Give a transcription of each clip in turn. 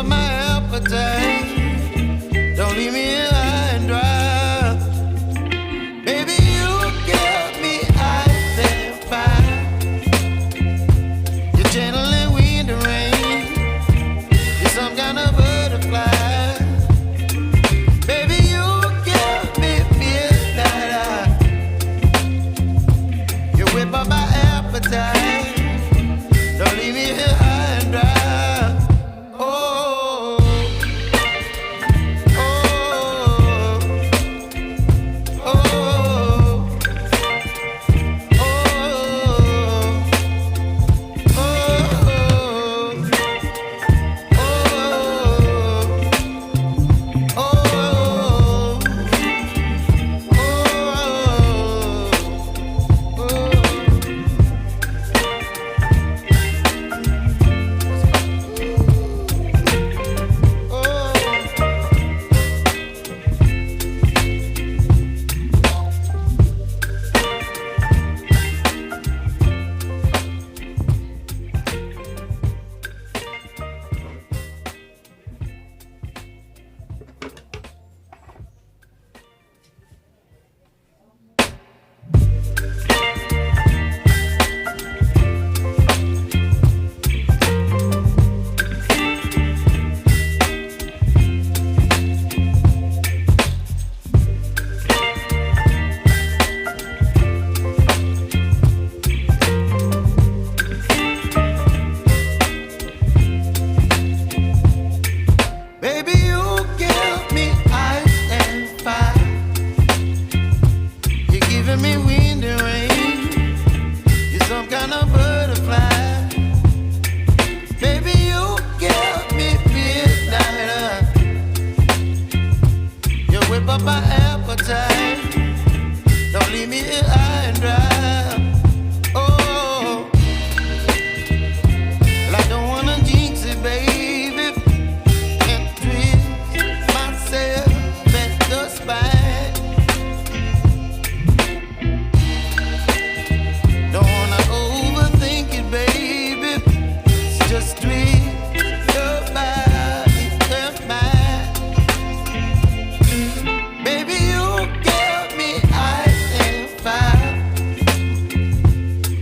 up my appetite. Don't leave me here high and dry. Baby, you give me ice and fire. You're channeling wind and rain. You're some kind of butterfly. Baby, you give me midnight. You whip up my appetite. Don't leave me here high and dry. Don't leave me here high and dry. Oh, well, I don't wanna jinx it, baby, and twist myself at the spine. Don't wanna overthink it, baby. It's just twist your body and mine. Baby, you give me ice and fire.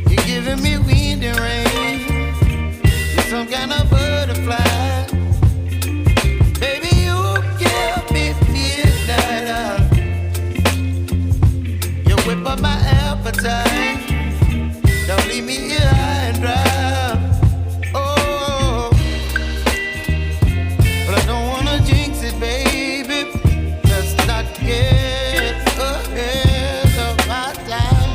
You're giving me wind and rain. You're some kind of butterfly. Baby, you give me midnight. You whip up my appetite. Don't leave me here high and dry. Oh, but I don't wanna jinx it, baby. Let's not get ahead of my time.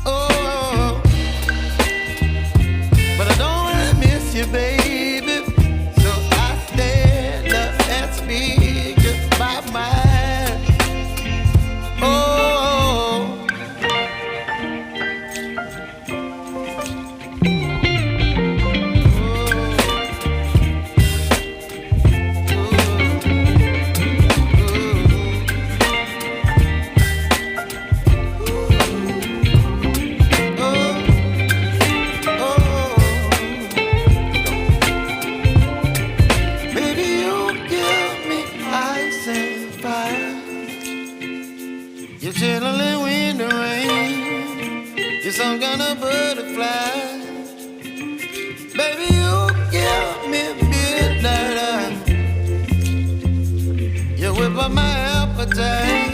Oh, but I don't wanna miss you, baby. So I stand up and speak just my mind. Oh. You're chilling wind and rain. You're some kind of butterfly. Baby, you give me midnight. You whip up my appetite.